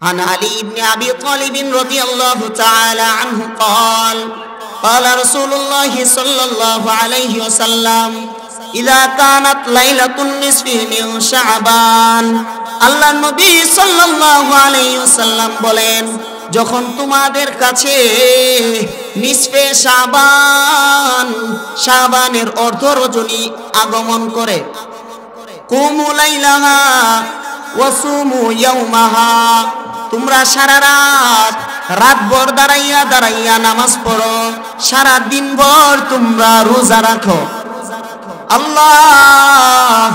عن علي بن أبي طالب رضي الله تعالى عنه قال قال رسول الله صلى الله عليه وسلم إذا كانت ليلة النصف من شعبان আল্লাহ নবী সাল্লাল্লাহু আলাইহি ওয়াসাল্লাম বলেন, যখন তোমাদের কাছে নিসফে শাবানের অর্ধ রজনী আগমন করে, কুমু লাইলাহা ওয়া সুমু ইয়াওমাহা, তোমরা সারা রাতভর দাঁড়াইয়া নামাজ পড়ো, সারা দিনভর তোমরা রোজা রাখো। আল্লাহ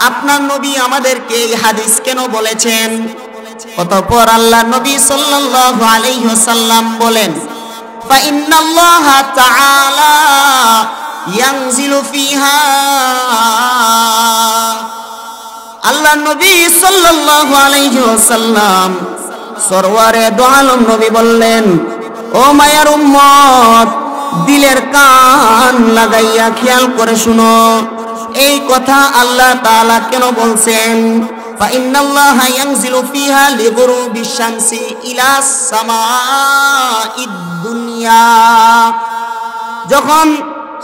আপনার নবী আমাদেরকে এই হাদিস কেন বলেছেন? অতঃপর আল্লাহ নবী সাল্লাল্লাহু আলাইহি ওয়াসাল্লাম বলেন, ফা ইন্নাল্লাহা তাআলা ইয়ানজিলু ফিহা, আল্লাহ নবী সাল্লাল্লাহু আলাইহি ওয়াসাল্লাম সরওয়ারে দু আলম নবী বললেন, ও মায়ার উম্মত, দিলের কান লাগাইয়া খেয়াল করে শুনো, এই কথা আল্লাহ তাআলা কেন বলছেন? ফা ইন্নাল্লাহা ইয়ানজিলু ফিহা লিগুরুবিশ শামসি ইলা সামাঈদ দুনিয়া, যখন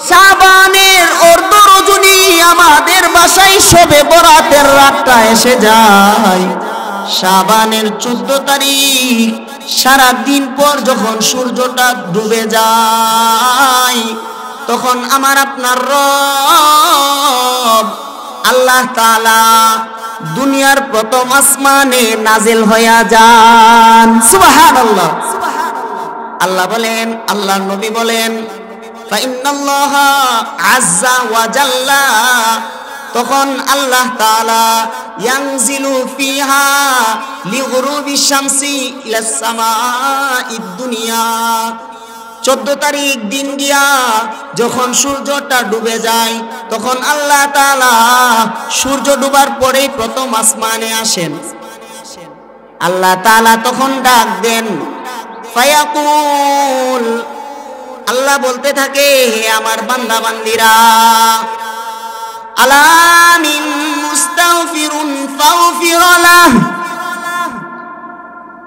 শাবানের অর্ধ রজনী আমাদের বাসায় শবে বরাতের রাতটা এসে যায়, শাবানের 14 তারিখ সারা দিন পর যখন সূর্যটা ডুবে যায়, তখন আমার আপনার রব আল্লাহ তাআলা দুনিয়ার প্রথম আসমানে নাজিল হইয়া যান। সুবহানাল্লাহ। আল্লাহ বলেন, আল্লাহ নবী বলেন, ফা ইন্নাল্লাহা আযজা ওয়া জাল্লা, তখন আল্লাহ তাআলা ইয়ানজিলু ফিহা লিগুরুবিশ শামসি ইলা সামাঈদ দুনিয়া, 14 তারিখ দিন গিয়া যখন সূর্যটা ডুবে যায়, তখন আল্লাহ তাআলা সূর্য ডুবার পরেই প্রথম আসমানে আসেন। আল্লাহ তাআলা তখন ডাক দেন, ফায়াকুল, আল্লাহ বলতে থাকে, হে আমার বান্দা বান্দিরা, আলা মিন মুস্তাগফিরুন ফাগফির লাহ,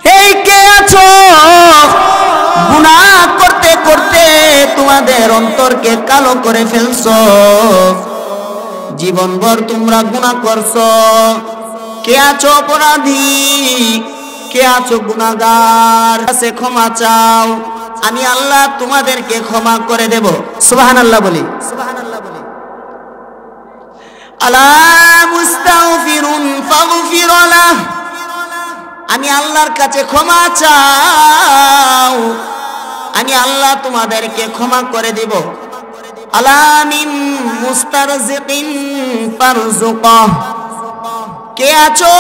হে কে আছো গুনাহ করতে করতে তোমাদের অন্তরকে কালো করে ফেলছো, জীবনভর তোমরা গুনাহ করছো, কে আছো অপরাধী, কে আছো গুনাহগার, কাছে ক্ষমা চাও, আমি আল্লাহ তোমাদেরকে ক্ষমা করে দেব। সুবহানাল্লাহ বলি, সুবহানাল্লাহ বলি। আলা মুস্তাগফিরুন ফাগফির লাহ, আমি আল্লাহর কাছে ক্ষমা চাও, আমি আল্লাহ তোমাদেরকে ক্ষমা করে দেব। আলা মিন মুস্তারজিকিন ফারজুকাহ, কে আছো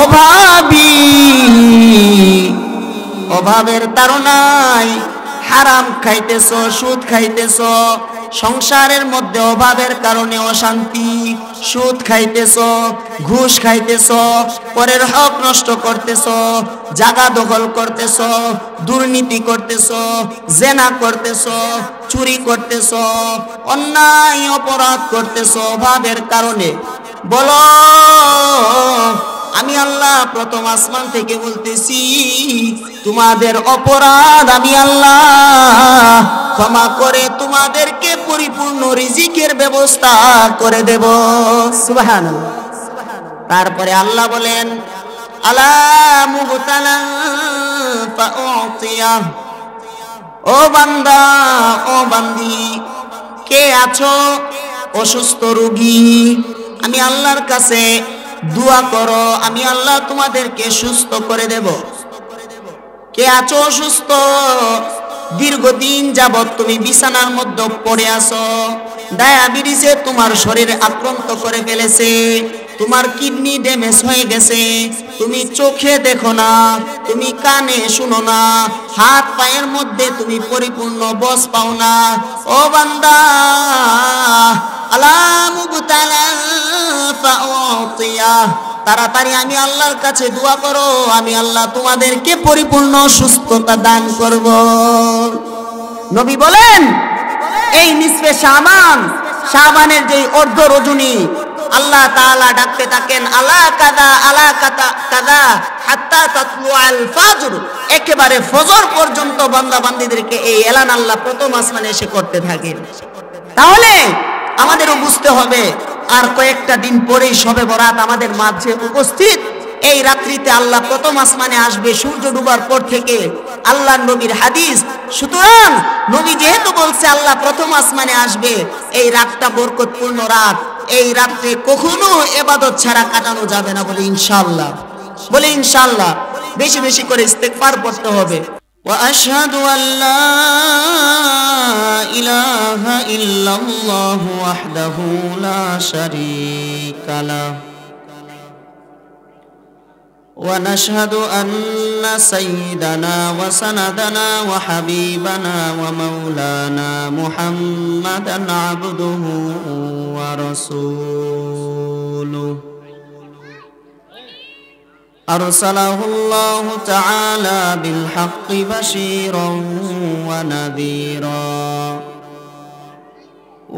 অভাবী, অভাবের তাড়নায় হারাম খাইতেছো, সুদ খাইতেছো, সংসারের মধ্যে অভাবের কারণে অশান্তি, সুদ খাইতেছো, ঘুষ খাইতেছো, পরের হক নষ্ট করতেছো, জায়গা দখল করতেছো, দুর্নীতি করতেছো, জেনা করতেছো, চুরি করতেছো, অন্যায় অপরাধ করতেছো অভাবের কারণে, বলো আমি আল্লাহ প্রথম আসমান থেকে বলতেছি, তোমাদের অপরাধ আমি আল্লাহ ক্ষমা করে তোমাদেরকে পরিপূর্ণ রিজিকের ব্যবস্থা করে দেব। সুবহানাল্লাহ। তারপরে আল্লাহ বলেন, আলা মুবতালা ফাউতিয়া, ও বান্দা, ও বান্দি, কে আছো অসুস্থ রোগী, আমি আল্লাহর কাছে দোয়া করো, আমি আল্লাহ তোমাদেরকে সুস্থ করে দেব। কে আছো অসুস্থ, দীর্ঘদিন যাবত তুমি বিছানার মধ্যে পড়ে আছো, ডায়াবেটিসে তোমার শরীরে আক্রান্ত করে ফেলেছে, তোমার কিডনি ড্যামেজ হয়ে গেছে, তুমি চোখে দেখো না, তুমি কানে শুনো না, হাত পায়ের মধ্যে তুমি পরিপূর্ণ বস পাও না, ও বান্দা, আলা মুবতালা ফাউতিয়া, তাড়াতাড়ি আমি আল্লাহর কাছে দোয়া করো, আমি আল্লাহ তোমাদেরকে পরিপূর্ণ সুস্থতা দান করব। নবী বলেন, এই নিসফে শাবানের যে অর্ধ রজনী আল্লাহ তাআলা ডাকতে থাকেন আলা কাদা আলা কাদা কাদা হাত্তা তাতলু আল ফাজর, একেবারে ফজর পর্যন্ত বান্দা বান্দীদেরকে এই এলান আল্লাহ প্রথম আসমানে এসে করতে থাকেন। তাহলে আমাদেরও বুঝতে হবে আর কয়েকটা দিন পরেই শবে বরাত আমাদের মাঝে উপস্থিত। এই রাত্রিতে আল্লাহ প্রথম আসমানে আসবে সূর্য ডুবার পর থেকে, আল্লাহর নবীর হাদিস। সুতরাং নবী যেহেতু বলছে আল্লাহ প্রথম আসমানে আসবে, এই রাতটা বরকতপূর্ণ রাত, এই রাত্রে কখনো ইবাদত ছাড়া কাটানো যাবে না। বলে ইনশাআল্লাহ, বলে ইনশাআল্লাহ। বেশি বেশি করে ইস্তেগফার পড়তে হবে। وأشهد أن لا إله إلا الله وحده لا شريك له ونشهد أن سيدنا وسندنا وحبيبنا ومولانا محمدا عبده ورسوله أرسله الله تعالى بالحق بشيرا ونذيرا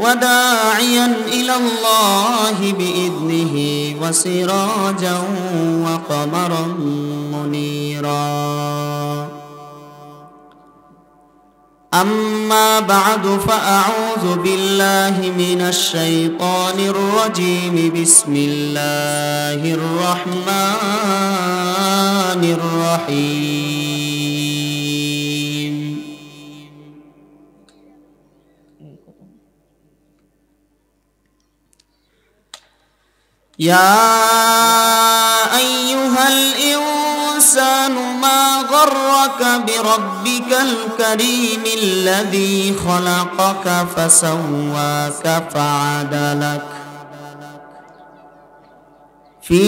وداعيا إلى الله بإذنه وسراجا وقمرا منيرا. أما بعد فأعوذ بالله من الشيطان الرجيم. بسم الله الرحمن الرحيم. يا أيها الإنسان ما غرك بربك الكريم الذي خلقك فسواك فعدلك في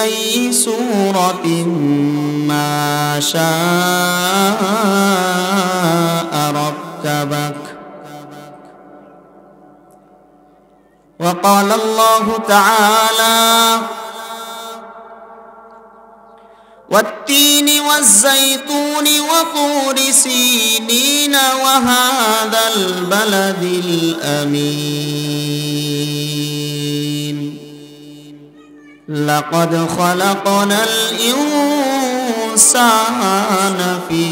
أي سورة ما شاء ركبك. وقال الله تعالى والتين والزيتون وطور سينين وهذا البلد الأمين لقد خلقنا الإنسان في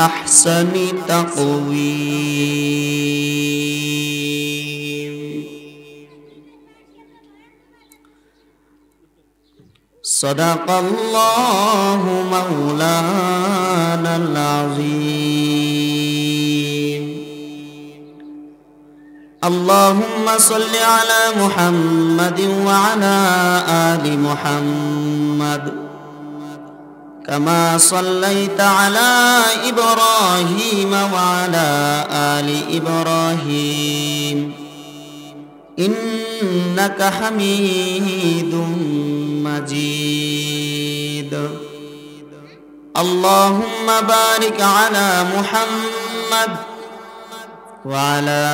أحسن تقويم. صدق الله مولانا العظيم. اللهم صل على محمد وعلى آل محمد كما صليت على إبراهيم وعلى آل إبراهيم إنك حميد مجيد. اللهم بارك على محمد وعلى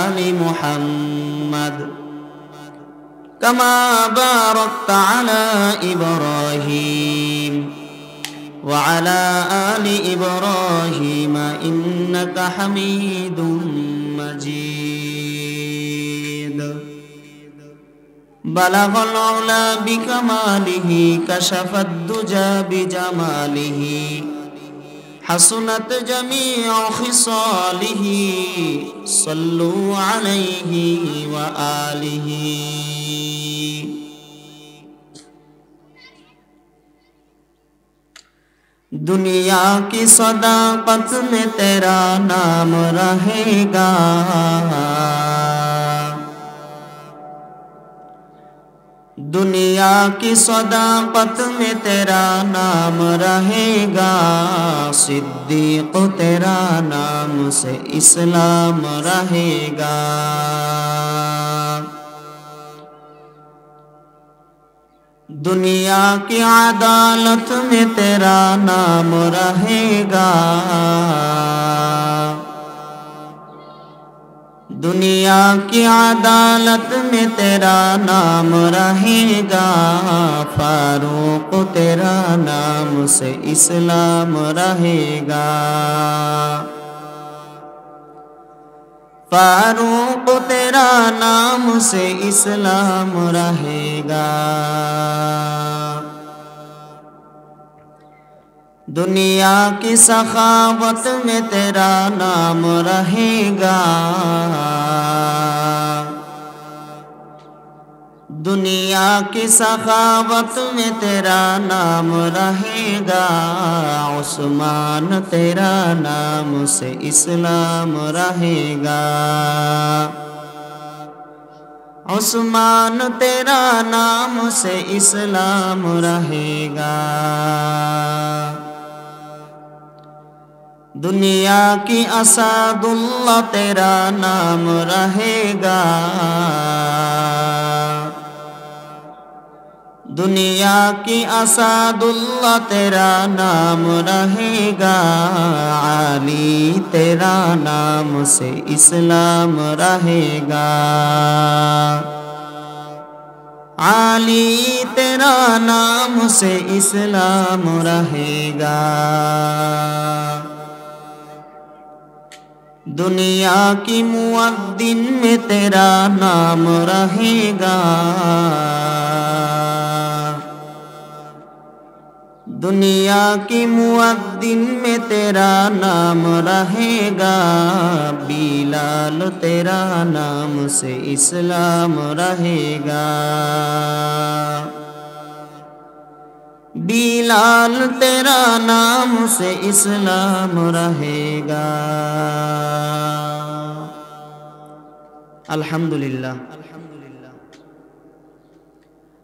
آل محمد كما باركت على إبراهيم وعلى آل إبراهيم إنك حميد مجيد. بلغ العلا بكماله كشف الدجى بجماله حسنت جميع خصاله صلوا عليه وآله. दुनिया की सदाकत में तेरा नाम रहेगा, दुनिया की सदाकत में तेरा नाम रहेगा, सिद्दीक तेरा नाम से इस्लाम रहेगा। दुनिया की अदालत में तेरा नाम रहेगा, दुनिया की अदालत में तेरा नाम रहेगा, फारूक तेरा नाम से इस्लाम रहेगा। फारूक तेरा नाम से इस्लाम रहेगा। दुनिया की सखावत में तेरा नाम रहेगा। दुनिया की सखावत में तेरा नाम रहेगा। उस्मान तेरा नाम से इस्लाम रहेगा। उस्मान तेरा नाम से इस्लाम रहेगा। दुनिया की असादुल्लाह तेरा नाम रहेगा। दुनिया की असादुल्लाह तेरा नाम रहेगा। अली तेरा नाम से इस्लाम रहेगा। अली तेरा नाम से इस्लाम रहेगा। दुनिया की मुअद्दिन में तेरा नाम रहेगा। दुनिया की मुअद्दिन में तेरा नाम रहेगा। बिलाल तेरा नाम से इस्लाम रहेगा। बिलाल तेरा नाम से इस्लाम रहेगा। अल्हम्दुलिल्लाह।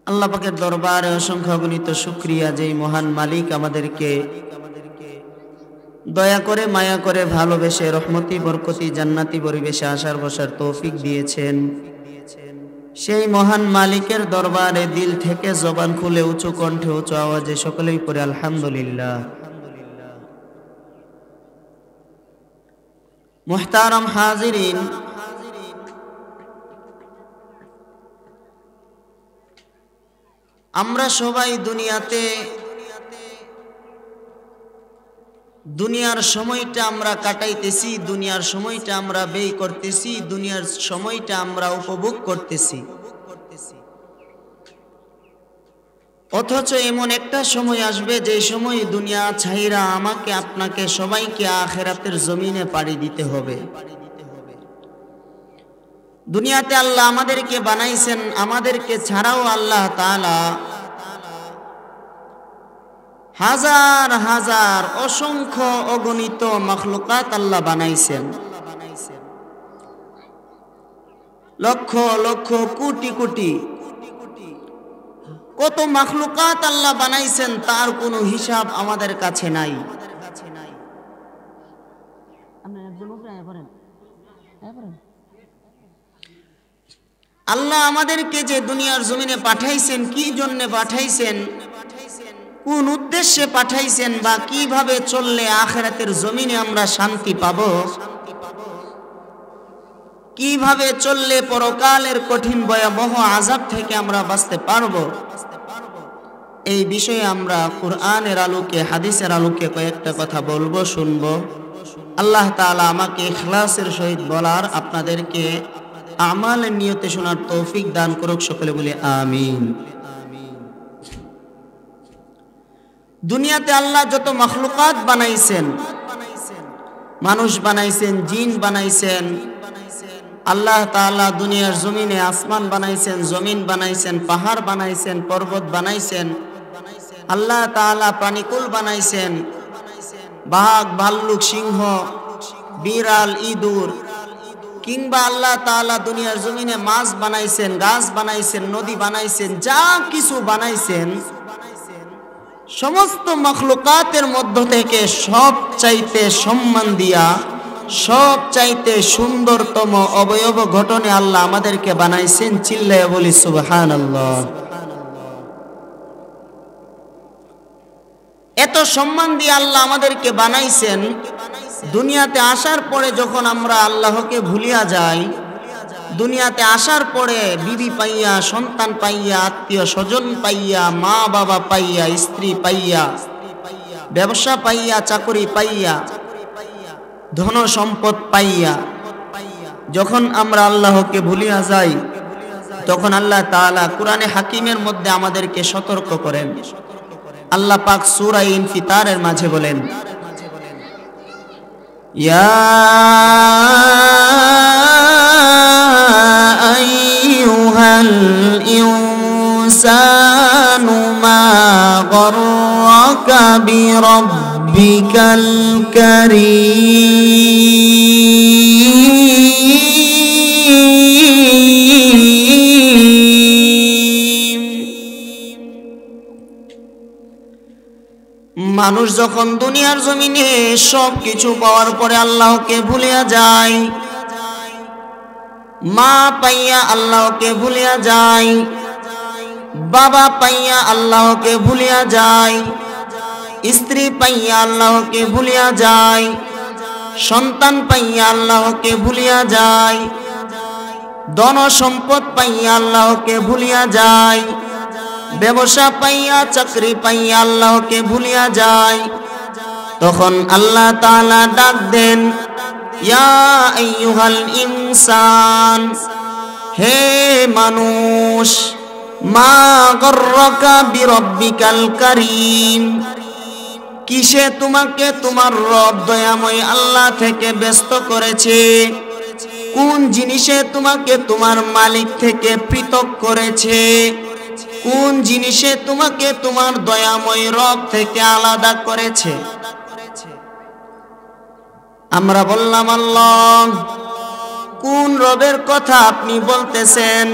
আল্লাহ পাকের দরবারে অসংখ্য অগণিত শুকরিয়া, যেই মহান মালিক আমাদেরকে দয়া করে মায়া করে ভালোবেসে রহমতি বরকতি জান্নাতি পরিবেশে আসার বসার তৌফিক দিয়েছেন। সেই মহান মালিকের দরবারে দিল থেকে জবান খুলে উঁচু কণ্ঠে উঁচু আওয়াজে সকলেই পড়ে আলহামদুলিল্লাহ। মুহতারাম হাজিরিন, আমরা সবাই দুনিয়ার সময়টা আমরা কাটাইতেছি, দুনিয়ার সময়টা আমরা ব্যয় করতেছি, দুনিয়ার সময়টা আমরা উপভোগ করতেছি। অথচ এমন একটা সময় আসবে যে সময় দুনিয়া ছাইরা আমাকে আপনাকে সবাইকে আখিরাতের জমিনে পাড়ি দিতে হবে। দুনিয়াতে আল্লাহ আমাদেরকে বানাইছেন, আমাদেরকে ছাড়াও আল্লাহ তাআলা হাজার হাজার অসংখ্য অগণিত মাখলুকাত আল্লাহ বানাইছেন। লক্ষ লক্ষ কোটি কোটি কত মাখলুকাত আল্লাহ বানাইছেন, তার কোনো হিসাব আমাদের কাছে নাই। আল্লাহ আমাদেরকে যে দুনিয়ার জমিনে পাঠাইছেন, কি জন্য পাঠাইছেন, কোন উদ্দেশ্যে পাঠাইছেন, বা কিভাবে চললে আখিরাতের জমিনে আমরা শান্তি পাব, কিভাবে চললে পরকালের কঠিন ভয়াবহ আযাব থেকে আমরা বাঁচতে পারব, এই বিষয়ে আমরা কুরআনের আলোকে হাদিসের আলোকে কয়েকটা কথা বলবো, শুনবো। আল্লাহ তাআলা আমাকে ইখলাসের সহিত বলার, আপনাদেরকে আমালের নিয়তে শোনার তৌফিক দান করুক। সকলে বলে আমিন। দুনিয়াতে আল্লাহ যত মাখলুকাত বানাইছেন, মানুষ বানাইছেন, জিন বানাইছেন, আল্লাহ তাআলা দুনিয়ার জমিনে আসমান বানাইছেন, জমিন বানাইছেন, পাহাড় বানাইছেন, পর্বত বানাইছেন, আল্লাহ তাআলা প্রাণীকুল বানাইছেন, বাঘ ভাল্লুক সিংহ বিড়াল ইঁদুর, কিংবা আল্লাহ তাআলা দুনিয়ার জমিনে মাছ বানাইছেন, গাছ বানাইছেন, নদী বানাইছেন, যা কিছু বানাইছেন সমস্ত মাখলুকাতের মধ্য থেকে সব চাইতে সম্মান দিয়া, সব চাইতে সুন্দরতম অবয়ব গঠনে আল্লাহ আমাদেরকে বানাইছেন। চিল্লায়ে বলি সুবহানাল্লাহ। এত সম্মান দিয়ে আল্লাহ আমাদেরকে বানাইছেন, দুনিয়াতে আসার পরে যখন আমরা আল্লাহকে ভুলিয়া যাই, দুনিয়াতে আসার পরে বিবি পাইয়া, সন্তান পাইয়া, আত্মীয় স্বজন পাইয়া, মা বাবা পাইয়া, স্ত্রী পাইয়া, ব্যবসা পাইয়া, চাকরি পাইয়া, ধন সম্পদ পাইয়া, যখন আমরা আল্লাহকে ভুলিয়া যাই তখন আল্লাহ তাআলা কুরআনে হাকিমের মধ্যে আমাদেরকে সতর্ক করেন। আল্লাহ পাক সূরা ইনফিতারের মাঝে বলেন, ইয়া আইয়ুহাল ইনসানু মা গররাকা বিরাব্বিকাল কারীম। মানুষ যখন দুনিয়ার জমিনে সব কিছু পাওয়ার পরে আল্লাহকে ভুলিয়া যায়, মা পাইয়া আল্লাহকে ভুলিয়া যায়, বাবা পাইয়া আল্লাহকে ভুলিয়া যায়, স্ত্রী পাইয়া আল্লাহকে ভুলিয়া যায়, সন্তান পাইয়া আল্লাহকে ভুলিয়া যায়, ধন সম্পদ পাইয়া আল্লাহকে ভুলিয়া যায়, ব্যবসা পাইয়া চাকরি পাইয়া আল্লাহকে ভুলিয়া যায়। তখন আল্লাহ তাআলা ডাক দেন, ইয়া আইয়ুহাল ইনসান, হে মানুষ, মা গররাকা বিরাব্বিকাল কারীম, কিসে তোমাকে তোমার রব দয়াময় আল্লাহ থেকে ব্যস্ত করেছে? কোন জিনিসে তোমাকে তোমার মালিক থেকে পৃথক করেছে? কোন জিনিসে তোমাকে তোমার দয়াময় রব থেকে আলাদা করেছে? আমরা বললাম, আল্লাহ। কোন রবের কথা আপনি বলতেছেন?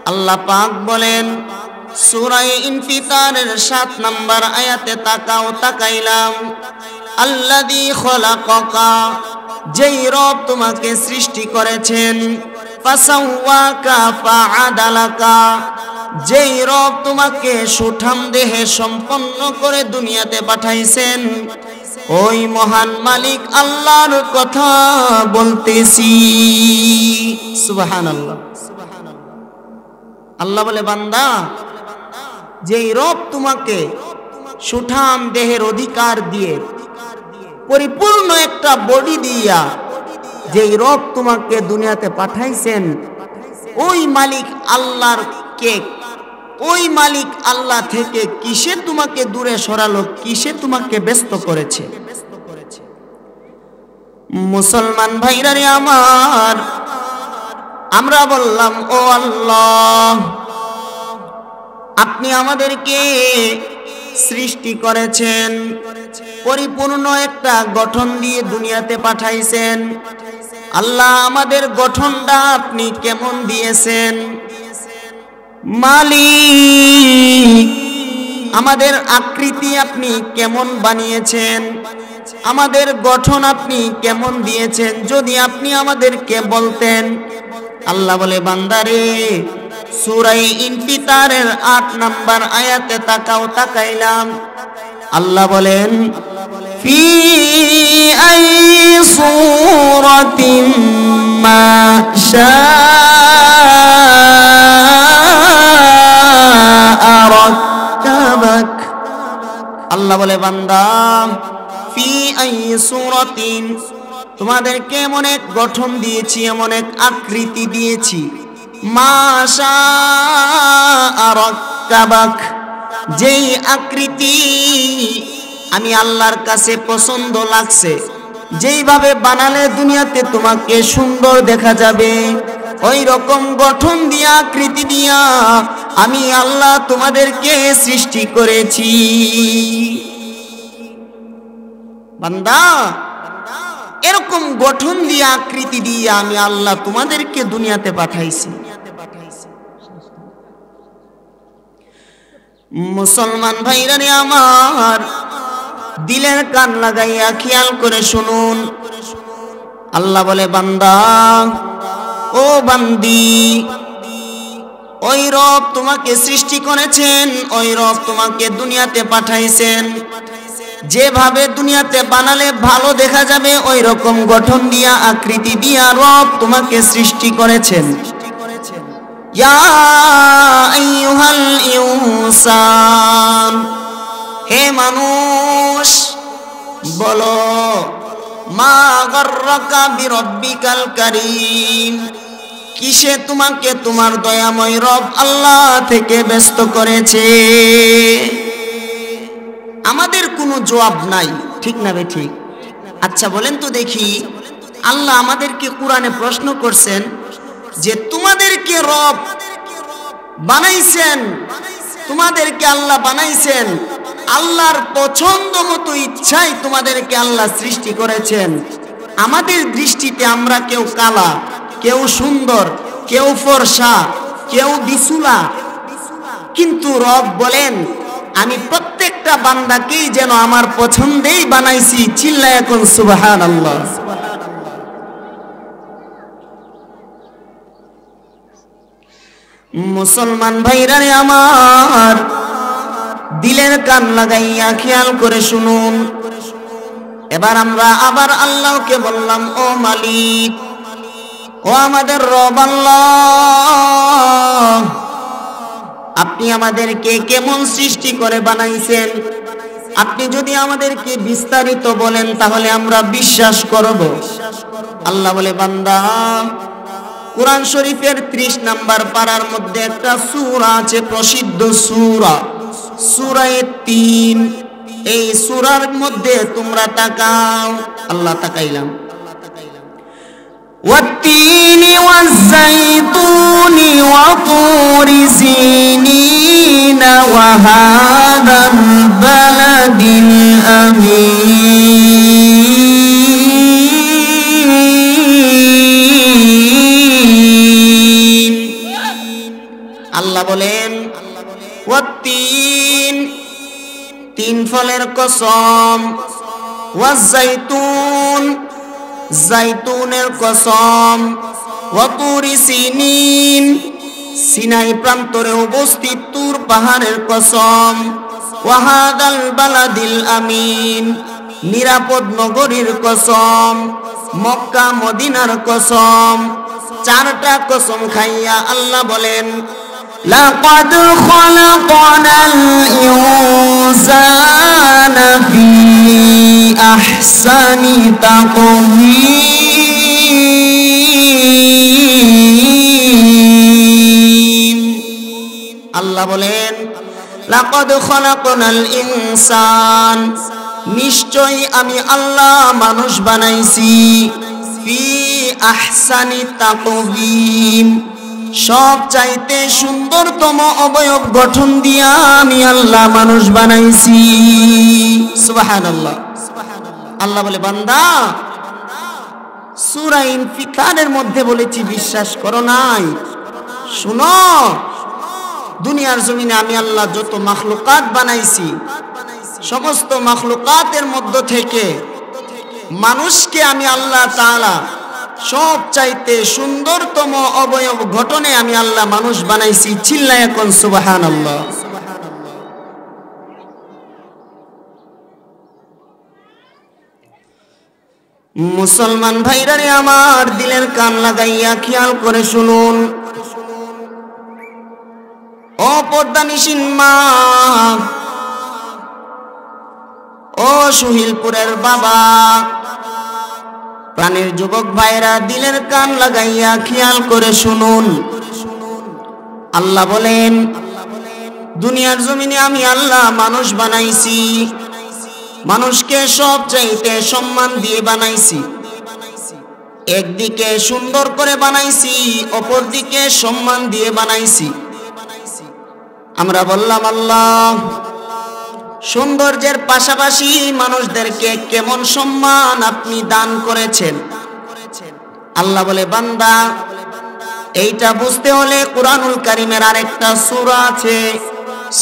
আল্লাহ পাক বলেন, সূরা ইনফিতারের ৭ নম্বর আয়াতে তাকাইলাম, আল্লাযী খলাকাকা, যেই রব তোমাকে সৃষ্টি করেছেন, ফাসাওয়াকা ফাআদালাকা, যেই রব তোমাকে সুঠাম দেহে সম্পন্ন করে দুনিয়াতে পাঠাইছেন, ওই মহান মালিক আল্লাহর কথা বলতেছি। সুবহানাল্লাহ। আল্লাহ বলে, বান্দা, যেই রব তোমাকে সুঠাম দেহের অধিকার দিয়ে, পরিপূর্ণ একটা বডি দিয়া যেই রব তোমাকে দুনিয়াতে পাঠাইছেন, ওই মালিক আল্লাহর কে, ওই মালিক আল্লাহ থেকে কিসে তোমাকে দূরে সরালো, কিসে তোমাকে ব্যস্ত করেছে? মুসলমান ভাইরা রে আমার, আমরা বললাম, ও আল্লাহ, আপনি আমাদেরকে সৃষ্টি করেছেন, পরিপূর্ণ একটা গঠন দিয়ে দুনিয়াতে পাঠাইছেন। আল্লাহ, আমাদের গঠনটা আপনি কেমন দিয়েছেন? মালিক, আমাদের আকৃতি আপনি কেমন বানিয়েছেন? আমাদের গঠন আপনি কেমন দিয়েছেন? যদি আপনি আমাদেরকে বলতেন। আল্লাহ বলে, বান্দারে, সূরা ইনফিতারের ৮ নম্বর আয়াতে তাকাইলাম। আল্লাহ বলেন, ফি আই সূরাতিন মা শাআ রাক্কাবাক। আল্লাহ বলে, বান্দা, ফি আই সূরাতিন, তোমাদেরকে এমন এক গঠন দিয়েছি, এমন এক আকৃতি দিয়েছি, মা শাআ রাক্কাবাক, যেই আকৃতি আমি আল্লাহর কাছে পছন্দ লাগছে, যেইভাবে বানালে দুনিয়াতে তোমাকে সুন্দর দেখা যাবে, ওই রকম গঠন দিয়া, আকৃতি দিয়া আমি আল্লাহ তোমাদেরকে সৃষ্টি করেছি। বান্দা, এরকম গঠন দিয়া, আকৃতি দিয়া আমি আল্লাহ তোমাদেরকে দুনিয়াতে পাঠাইছি। মুসলমান ভাইরা রে আমার, দিলের কান লাগাইয়া খেয়াল করে শুনুন। আল্লাহ বলে, বান্দা, ও বান্দি, ওই রব তোমাকে সৃষ্টি করেছেন, ওই রব তোমাকে দুনিয়াতে পাঠাইছেন, যেভাবে দুনিয়াতে বানালে ভালো দেখা যাবে ওই রকম গঠন দিয়া, আকৃতি দিয়া রব তোমাকে সৃষ্টি করেছেন। ইয়া আইয়ুহাল ইনসান, হে মানুষ, বলো মা গর্রাকা বিরব্বিকাল কারীম, কিসে তোমাকে তোমার দয়াময় রব আল্লাহ থেকে ব্যস্ত করেছে? আমাদের কোনো জবাব নাই, ঠিক না বে ঠিক? আচ্ছা বলেন তো দেখি, আল্লাহ আমাদেরকে কোরআনে প্রশ্ন করছেন যে তোমাদেরকে রব বানাইছেন, তোমাদেরকে আল্লাহ বানাইছেন, আল্লাহর পছন্দ মতো ইচ্ছায় তোমাদেরকে আল্লাহ সৃষ্টি করেছেন। আমাদের দৃষ্টিতে আমরা কেউ কালা, কেউ সুন্দর, কেউ ফর্সা, কেউ বিসুলা, কিন্তু রব বলেন আমি প্রত্যেকটা বান্দাকেই যেন আমার পছন্দেই বানাইছি। চিল্লায় এখন সুবহানাল্লাহ। মুসলমান ভাইরা রে আমার, দিলের কান লাগাইয়া খেয়াল করে শুনুন। এবার আমরা আবার আল্লাহকে বললাম, ও মালিক, ও আমাদের রব আল্লাহ, আপনি আমাদেরকে কেমন সৃষ্টি করে বানাইছেন? আপনি যদি আমাদেরকে বিস্তারিত বলেন তাহলে আমরা বিশ্বাস করব। আল্লাহ বলে, বান্দা, কুরআন শরীফের 30 নাম্বার পারার মধ্যে একটা সূরা আছে, প্রসিদ্ধ সূরা, সূরা 3। এই সূরার মধ্যে তোমরা তাকাও। আল্লাহ তাকাইলাম। والتين والزيتون وطور سينين وهذا البلد الأمين। আল্লাহ বলেন, ওয়াত্তিন, তিন ফলের কসম, ওয়াজ্জাইতুন, জাইতুনের কসম, ওয়াতুরি সিনিন, সিনাই প্রান্তরে অবস্থিত তুর পাহাড়ের কসম, ওয়াহাদাল বালাদিল আমিন, নিরাপদ নগরীর কসম, মক্কা মদিনার কসম। চারটা কসম খাইয়া আল্লাহ বলেন, লাকাদ খলাকনাল ইনসানা ফি আহসানি তাকওয়িম। আল্লাহ বলেন, লাকাদ খলাকনাল ইনসান, নিশ্চয়ই আমি আল্লাহ মানুষ বানাইছি, ফি আহসানি তাকওয়িম, সব চাইতে সুন্দরতম অবয়ব গঠন দিয়া আমি আল্লাহ মানুষ বানাইছি। সুবহানাল্লাহ। আল্লাহ বলে, বান্দা, সূরা ইনফিতারের মধ্যে বলেছি বিশ্বাস করো নাই? শুনো, দুনিয়ার জমিনে আমি আল্লাহ যত মাখলুকাত বানাইছি, সমস্ত মাখলুকাতের মধ্য থেকে মানুষকে আমি আল্লাহ তাআলা সব চাইতে সুন্দরতম অবয়ব গঠনে আমি আল্লাহ মানুষ বানাইছি। চিল্লায় এখন সুবহানাল্লাহ। মুসলমান ভাইরা রে আমার, দিলের কান লাগাইয়া খেয়াল করে শুনুন। ও পর্দানিসীন মা, ও সুহিলপুরের বাবা, প্রাণের যুবক ভাইরা, দিলের কান লাগাইয়া খেয়াল করে শুনুন। আল্লাহ বলেন, দুনিয়ার জমিনে আমি আল্লাহ মানুষ বানাইছি, মানুষকে সব চাইতে সম্মান দিয়ে বানাইছি। একদিকে সুন্দর করে বানাইছি, অপর দিকে সম্মান দিয়ে বানাইছি। আমরা বললাম, আল্লাহ, সৌন্দর্যের পাশাপাশি মানুষদেরকে কেমন সম্মান আপনি দান করেছেন। আল্লাহ বলে, বান্দা, এইটা বুঝতে হলে কুরআনুল কারীমের আরেকটা সূরা আছে,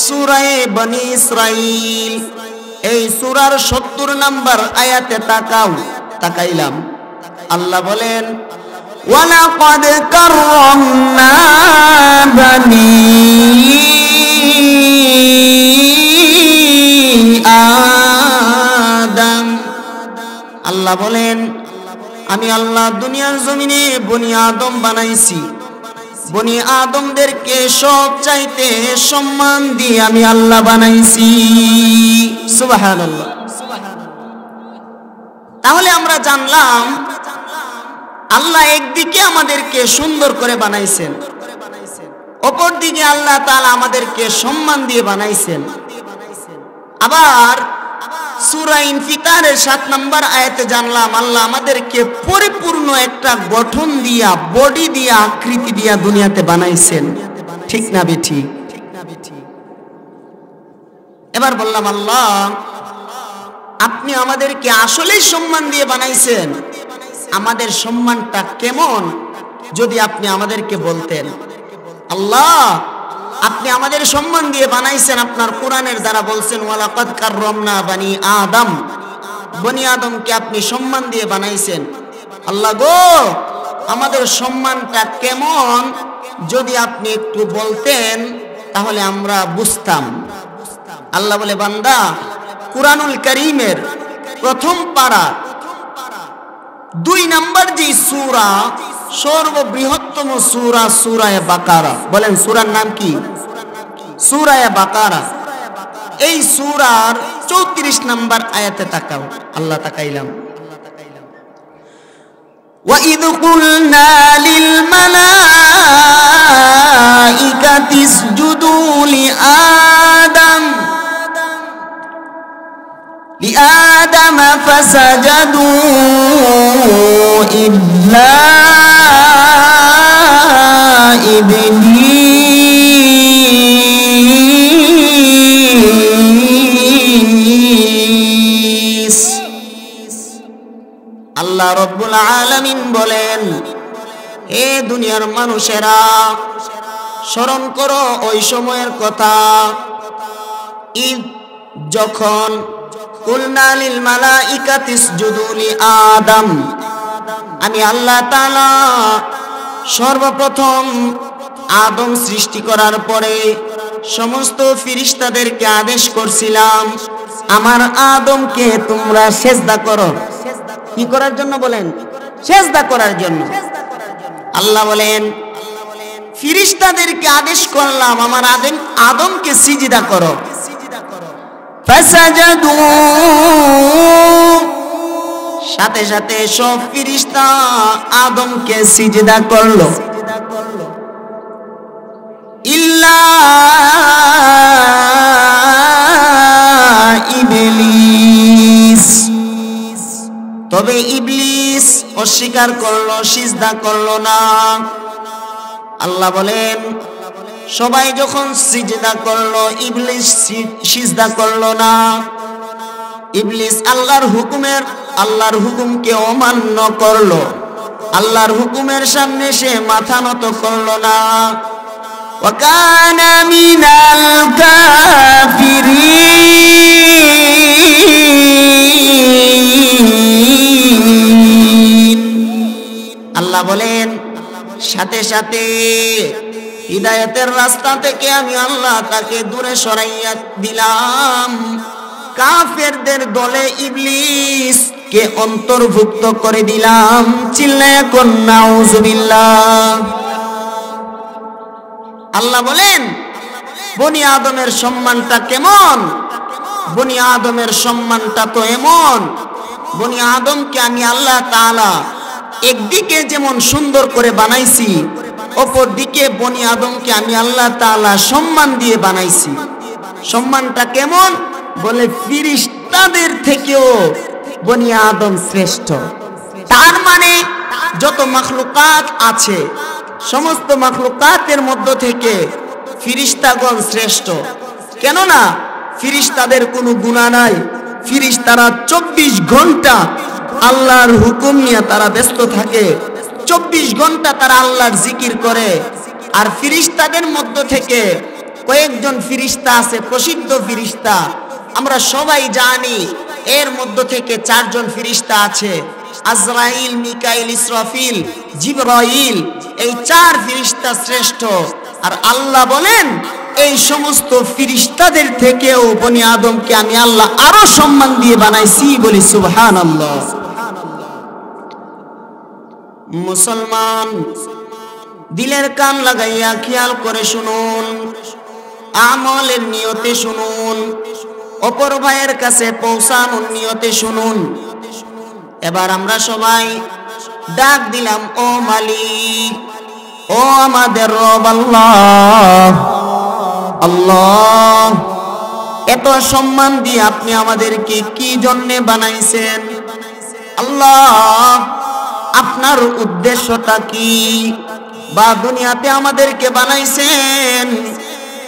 সূরা বনী ইসরাঈল। এই সূরার 70 নাম্বার আয়াতে তাকাও। তাকাইলাম। আল্লাহ বলেন, ওয়ালাকাদ কাররামনা বানী আদম। আল্লাহ বলেন, আমি আল্লাহ দুনিয়ার জমিনে বনি আদম বানাইছি। বনি আদমদেরকে সব চাইতে সম্মান দিয়ে আমি আল্লাহ বানাইছি। সুবহানাল্লাহ। তাহলে আমরা জানলাম আল্লাহ একদিকে আমাদেরকে সুন্দর করে বানাইছেন, অপর দিকে আল্লাহ তাআলা আমাদেরকে সম্মান দিয়ে বানাইছেন। আবার সূরা ইনফিতারের 7 নম্বর আয়াতে জানলাম আল্লাহ আমাদেরকে পরিপূর্ণ একটা গঠন দিয়া, বডি দিয়া, আকৃতি দিয়া দুনিয়াতে বানাইছেন। ঠিক না বেঠি? এবার বললাম আল্লাহ আপনি আমাদেরকে আসলেই সম্মান দিয়ে বানাইছেন, আমাদের সম্মানটা কেমন যদি আপনি আমাদেরকে বলতেন। আল্লাহ আপনি আমাদের সম্মান দিয়ে বানাইছেন, আপনার কোরআনের দ্বারা বলছেন ওয়ালাকাদ কাররামনা বানি আদম, বনি আদমকে আপনি সম্মান দিয়ে বানাইছেন। আল্লাহ গো আমাদের সম্মানটা কেমন যদি আপনি একটু বলতেন তাহলে আমরা বুঝতাম। আল্লাহ বলে বান্দা কুরআনুল কারীমের প্রথম পারা 2 নম্বর যে সূরা, সর্ববৃহত্তম সূরা সূরা বাকারা। বলেন সূরার নাম কি? সূরা বাকারা। এই সূরার 34 নম্বর আয়াতে তাকাও। আল্লাহ তাকাইলাম وَإِذْ قُلْنَا لِلْمَلَائِكَةِ اسْجُدُوا لِآدَمَ فَسَجَدُوا إِلَّا ইবলিস। আল্লাহ রব্বুল আলামিন বলেন হে দুনিয়ার মানুষেরা স্মরণ করো ওই সময়ের কথা যখন কুলনা লিল মালাইকাতি ইসজুদু লি আদম, আমি আল্লাহ তাআলা সর্বপ্রথম আদম সৃষ্টি করার পরে সমস্ত ফেরেশতাদেরকে আদেশ করছিলাম আমার আদমকে তোমরা সিজদা করো। কি করার জন্য বলেন? সিজদা করার জন্য। আল্লাহ বলেন ফেরেশতাদেরকে আদেশ করলাম আমার আদমকে সিজদা করো। ফাসাজাদু, সাথে সাথে সব ফেরেশতা আদমকে সিজদা করলো ইল্লা ইবলিস, তবে ইবলিস অস্বীকার করলো, সিজদা করলো না। আল্লাহ বলেন সবাই যখন সিজদা করলো ইবলিস সিজদা করলো না। ইবলিস আল্লাহর হুকুমকে অমান্য করলো, আল্লাহর হুকুমের সামনে সে মাথা নত করলো না। ওয়া কানা মিনাল কাফিরিন। আল্লাহ বলেন সাথে সাথে হিদায়াতের রাস্তা থেকে আমি আল্লাহ তাকে দূরে সরাইয়া দিলাম, কাফেরদের দলে ইবলিস কে অন্তর্ভুক্ত করে দিলাম। চিল্লায়া কোন নাউজুবিল্লাহ। আল্লাহ বলেন বনি আদমের সম্মানটা কেমন? বনি আদমের সম্মানটা তো এমন, বনি আদমকে আমি আল্লাহ তাআলা একদিকে যেমন সুন্দর করে বানাইছি, অপর দিকে বনি আদমকে আমি আল্লাহ তাআলা সম্মান দিয়ে বানাইছি। সম্মানটা কেমন? বলে ফেরেশতাদের থেকেও বনি আদম শ্রেষ্ঠ। তার মানে যত মাখলুকাত আছে সমস্ত মাখলুকাতের মধ্য থেকে ফেরেশতাগণ শ্রেষ্ঠ। কেননা ফেরেশতাদের কোনো গুনাহ নাই, ফেরেশতারা 24 ঘন্টা আল্লাহর হুকুম নিয়ে তারা ব্যস্ত থাকে, 24 ঘন্টা তারা আল্লাহর জিকির করে। আর ফেরেশতাদের মধ্য থেকে কয়েকজন ফেরেশতা আছে প্রসিদ্ধ ফেরেশতা, আমরা সবাই জানি। এর মধ্য থেকে 4 জন ফেরেশতা আছে, আজরাইল, মিকাইল, ইসরাফিল, জিবরাইল। এই 4 ফেরেশতা শ্রেষ্ঠ। আর আল্লাহ বলেন এই সমস্ত ফেরেশতাদের থেকেও বনি আদমকে আমি আল্লাহ আরো সম্মান দিয়ে বানাইছি। বলি সুবহানাল্লাহ। মুসলমান দিলের কান লাগাইয়া খেয়াল করে শুনুন, আমলের নিয়তে শুনুন, অপর ভাইয়ের কাছে পৌঁছানোর নিয়তে শুনুন। এবার আমরা সবাই ডাক দিলাম, ও মালিক, ও আমাদের রব আল্লাহ, আল্লাহ, এত সম্মান দিয়ে আপনি আমাদেরকে কি জন্যে বানাইছেন? আল্লাহ, আপনার উদ্দেশ্যটা কি? বা দুনিয়াতে আমাদেরকে বানাইছেন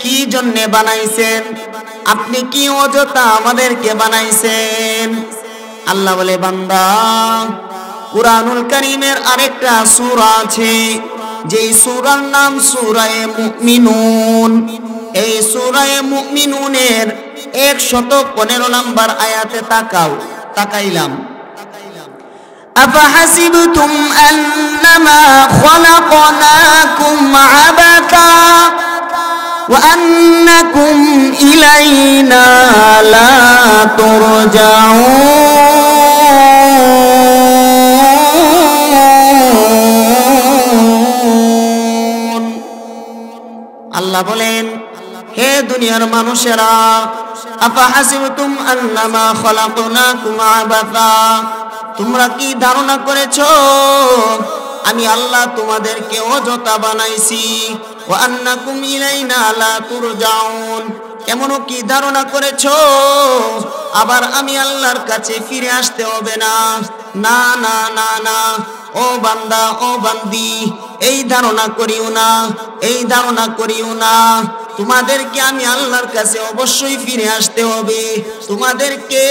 কি জন্যে বানাইছেন? আপনি কি অযথা আমাদেরকে বানাইছেন? আল্লাহ বলে, বান্দা, কুরআনুল কারীমের আরেকটা সূরা আছে, যেই সূরার নাম সূরায়ে মুমিনুন। এই সূরায়ে মুমিনুনের 115 নম্বর আয়াতে তাকাইলাম। আফাহাসিবতুম আন্নামা খলাকনাকুম আবাতা ওয়া আন্নাকুম ইলাইনা লা তুরজাউন। আল্লাহ বলেন, হে দুনিয়ার মানুষেরা, আফাহাসিবতুম আন্নামা খলাকনাকুম আবাতা, তোমরা কি ধারণা করেছো আমি আল্লাহ তোমাদেরকে অযথা বানাইছি? ওয়া আন্নাকুম ইলাইনা লা তুরজাউন, এমনও কি ধারণা করেছো আবার আমি আল্লাহর কাছে ফিরে আসতে হবে না? না না না না, ও বান্দা, ও বান্দি, এই ধারণা করিও না, এই ধারণা করিও না। তোমাদেরকে আমি আল্লাহর কাছে অবশ্যই ফিরে আসতে হবে, তোমাদেরকে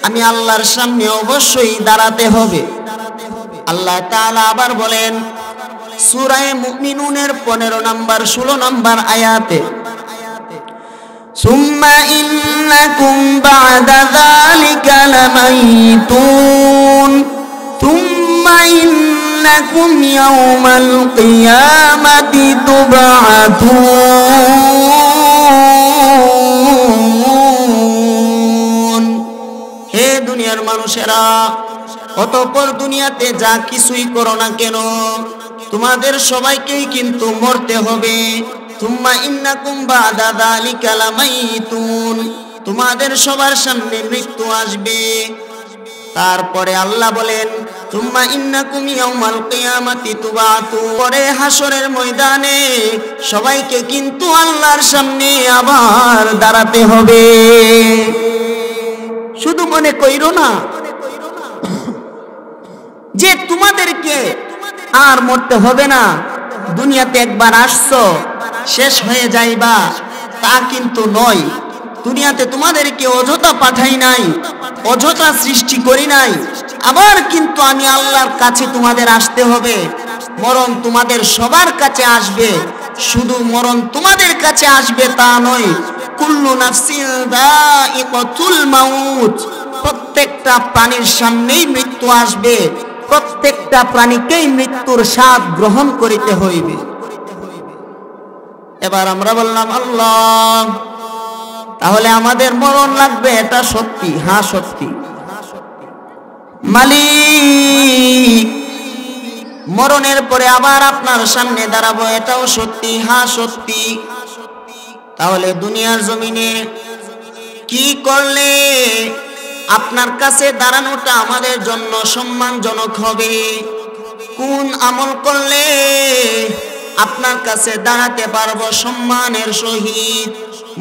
আমি আল্লাহর সামনে অবশ্যই দাঁড়াতে হবে। আল্লাহ তাআলা আবার বলেন সূরা মুমিনুনের 15 নম্বর 16 নম্বর আয়াতে, সুম্মা ইন্নাকুম বা'দা যালিকা লামাইতুন সুম্মা ইন্নাকুম ইয়াওমাল কিয়ামাতি তুবআতুন। হে দুনিয়ার মানুষেরা, অতঃপর দুনিয়াতে যা কিছুই করো না কেন, তোমাদের সবাইকেই কিন্তু মরতে হবে। সুম্মা ইন্নাকুম বা'দা যালিকা লামাইতুন, তোমাদের সবার সামনে মৃত্যু আসবে। তারপরে আল্লাহ বলেন, সুম্মা ইন্নাকুম ইয়াওমাল কিয়ামাতি তুবআতুন, পরে হাসরের ময়দানে সবাইকে কিন্তু আল্লাহর সামনে আবার দাঁড়াতে হবে। শুধু মনে কইরো না যে তোমাদেরকে আর মরতে হবে না, দুনিয়াতে একবার আসছো শেষ হয়ে যাইবা, তা কিন্তু নয়। দুনিয়াতে তোমাদেরকে অযথা পাঠাই নাই, অযথা সৃষ্টি করি নাই। আবার কিন্তু আমি আল্লাহর কাছে তোমাদের আসতে হবে। মরণ তোমাদের সবার কাছে আসবে। শুধু মরণ তোমাদের কাছে আসবে তা নয়, কুল্লু নাফসিন যায়িকাতুল মাউত, প্রত্যেকটা প্রাণীর সামনেই মৃত্যু আসবে। প্রত্যেকটা প্রাণীকেই মৃত্যুর স্বাদ গ্রহণ করিতে হইবে। এবার আমরা বললাম, আল্লাহ, তাহলে আমাদের মরণ লাগবে, এটা সত্যি? হ্যাঁ সত্যি। মালিক, মরণের পরে আবার আপনার সামনে দাঁড়াবো, এটাও সত্যি? হ্যাঁ সত্যি। তাহলে দুনিয়ার জমিনে কি করলে আপনার কাছে দাঁড়ানোটা আমাদের জন্য সম্মানজনক হবে? কোন আমল করলে আপনার কাছে দাঁড়াতে পারবো সম্মানের সহিত?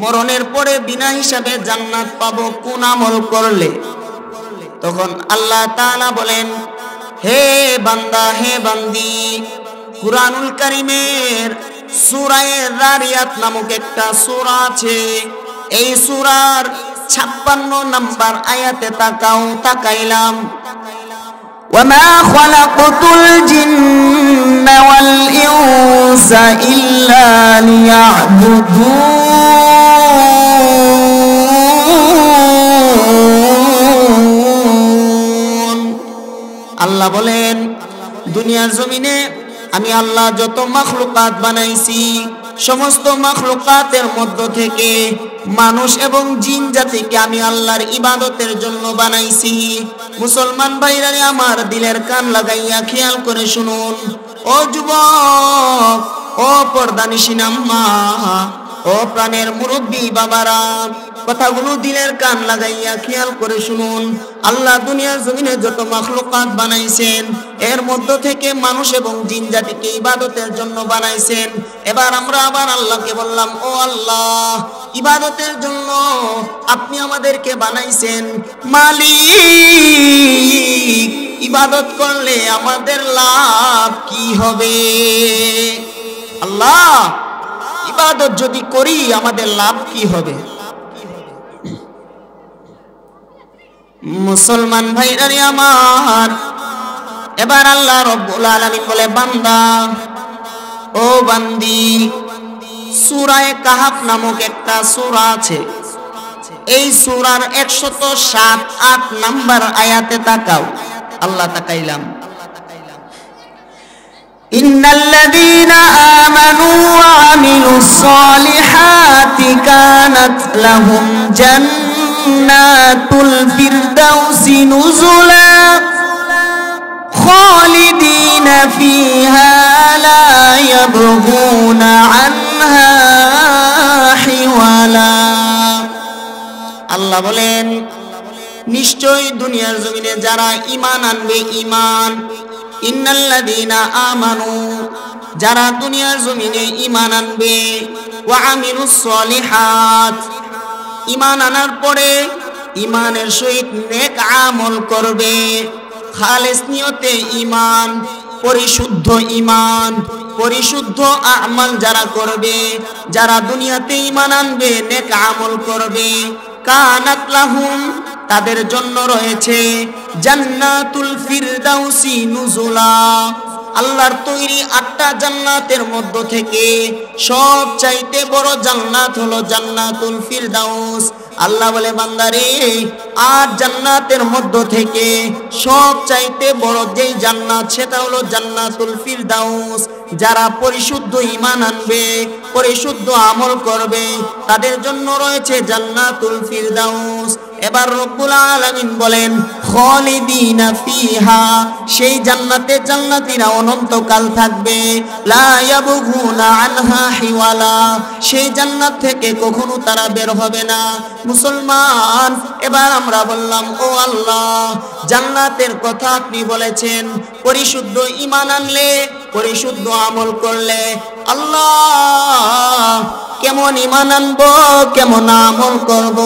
মরণের পরে বিনা হিসাবে জান্নাত পাবো কোন আমল করলে? তখন আল্লাহ তাআলা বলেন, হে বান্দা, হে বান্দি, কুরআনুল কারীমের সূরা যারিয়াত নামক একটা সূরা আছে। এই সূরার 56 নম্বর আয়াতে তাকাইলাম, ওয়ামা খালাকতুল জিন্না ওয়াল ইনসা ইল্লা লিয়াবুদুন। আল্লাহ বলেন, দুনিয়ার জমিনে আমি আল্লাহ যত মাখলুকাত বানাইছি, সমস্ত মাখলুকাতের মধ্য থেকে মানুষ এবং জিন জাতিকে আমি আল্লাহর ইবাদতের জন্য বানাইছি। মুসলমান ভাইরা আমার, দিলের কান লাগাইয়া খেয়াল করে শুনুন। ও যুবক, ও পর্দানিশিন আম্মা, ও প্রাণের মুরব্বী বাবারা, কথাগুলো দিলের কান লাগাইয়া খেয়াল করে শুনুন। আল্লাহ দুনিয়ার জমিনে যত মাখলুকাত বানাইছেন এর মধ্য থেকে মানুষ এবং জিন জাতিকে ইবাদতের জন্য বানাইছেন। এবার আমরা আবার আল্লাহকে বললাম, ও আল্লাহ, ইবাদতের জন্য আপনি আমাদেরকে বানাইছেন, মালিক ইবাদত করলে আমাদের লাভ কি হবে? আল্লাহ, ইবাদত যদি করি আমাদের লাভ কি হবে? মুসলমান ভাইরা আমার, এবার আল্লাহ রব্বুল আলামিন বলে, বান্দা ও বান্দি, সূরা কাহাফ নামক একটা সূরা আছে, এই সূরার 107-8 নাম্বার আয়াতে তাকাও। আল্লাহ তাকাইলাম, ইন্নাল্লাযীনা আমানু ওয়া আমিলুস সালিহাতি কানাত লাহুম জান্নাতুল ফিরদাউসি নুজুলা খালিদিনা ফিহা লা ইয়াবগুনা আনহা হিওয়ালা। আল্লাহ বলেন, নিশ্চয়ই দুনিয়ার জমিনে যারা ঈমান আনবে, ঈমান, ইন্নাল্লাযীনা আমানু, যারা দুনিয়ার জমিনে ঈমান আনবে, ওয়া আমিলুস সালিহাত, ঈমান আনার পরে ঈমানের সহিত নেক আমল করবে, খালেস নিয়তে ঈমান, পরিশুদ্ধ ঈমান, পরিশুদ্ধ আমল যারা করবে, যারা দুনিয়াতে ঈমান আনবে, নেক আমল করবে, কানাত লাহুম, তাদের জন্য রয়েছে জান্নাতুল ফিরদাউসি নুজুলা, আল্লাহর তৈরি 8টা জান্নাতের মধ্য থেকে সবচাইতে বড় জান্নাত হলো জান্নাতুল ফিরদাউস। আল্লাহ বলে, বান্দারে, 8 জান্নাতের মধ্য থেকে সবচাইতে বড় যেই জান্নাত সেটা হলো জান্নাতুল ফিরদাউস। যারা পরিশুদ্ধ ঈমান আনবে, পরিশুদ্ধ আমল করবে, তাদের জন্য রয়েছে জান্নাতুল ফিরদাউস। এবার রব্বুল আলামিন বলেন, খালিদিনা ফিহা, সেই জান্নাতে জান্নাতীরা অনন্তকাল থাকবে, লা ইয়াবগুনা আনহা হিওয়ালা, সেই জান্নাত থেকে কখনো তারা বের হবে না। মুসলমান, এবার আমরা বললাম, ও আল্লাহ, জান্নাতের কথা আপনি বলেছেন, পরিশুদ্ধ ঈমান আনলে, পরিশুদ্ধ আমল করলে। আল্লাহ, কেমন ঈমান আনবো, কেমন আমল করব,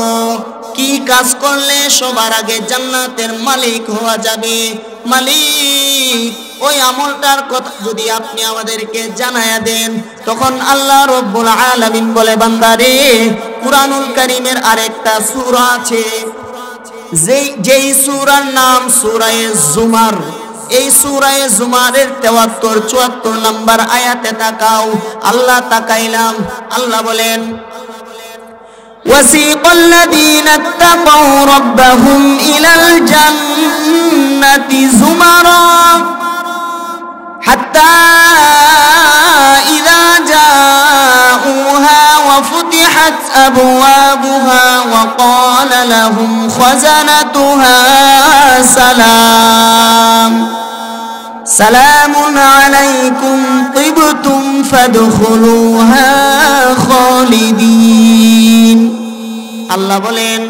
কি কাজ করলে সবার আগে জান্নাতের মালিক হওয়া যাবে? মালিক, ওই আমলটার কথা যদি আপনি আমাদেরকে জানায়া দেন। তখন আল্লাহ রব্বুল আলামিন বলে, বান্দারে, কুরআনুল কারীমের আরেকটা সূরা আছে, যেই সূরার নাম সূরা জুমার। এই সূরা জুমারের 73-74 নাম্বার আয়াতে তাকাও। আল্লাহ তাকাইলাম, আল্লাহ বলেন, وسيق الذين اتقوا ربهم إلى الجنة زمرا حتى إذا جاءوها وفتحت أبوابها وقال لهم خزنتها سلام عليكم طبتم فادخلوها خالدين। আল্লাহ বলেন,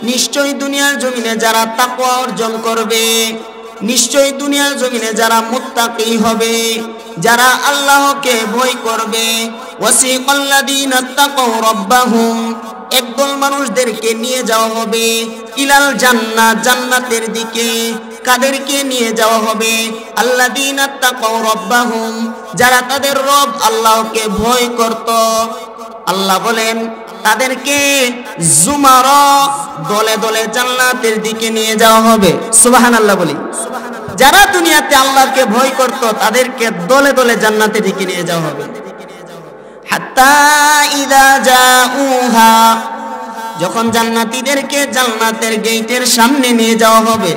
নিশ্চয়ই দুনিয়ার জমিনে যারা তাকওয়া অর্জন করবে, নিশ্চয়ই দুনিয়ার জমিনে যারা মুত্তাকি হবে, যারা আল্লাহকে ভয় করবে, ওয়াসিকাল্লাযীনা তাকাউ রাব্বাহুম, একদল মানুষদেরকে নিয়ে যাওয়া হবে, ইলাল জান্নাত, জান্নাতের দিকে। কাদেরকে নিয়ে যাওয়া হবে? আল্লাযীনা তাকাউ রাব্বাহুম, যারা তাদের রব আল্লাহকে ভয় করত। আল্লাহ বলেন, তাদেরকে জুমারা, দলে দলে জান্নাতের দিকে নিয়ে যাওয়া হবে। সুবহানাল্লাহ বলি। যারা দুনিয়াতে আল্লাহকে ভয় করত তাদেরকে দলে দলে জান্নাতের দিকে নিয়ে যাওয়া হবে। হাত্তা ইযা জাউহা, যখন জান্নাতীদেরকে জান্নাতের গেটের সামনে নিয়ে যাওয়া হবে,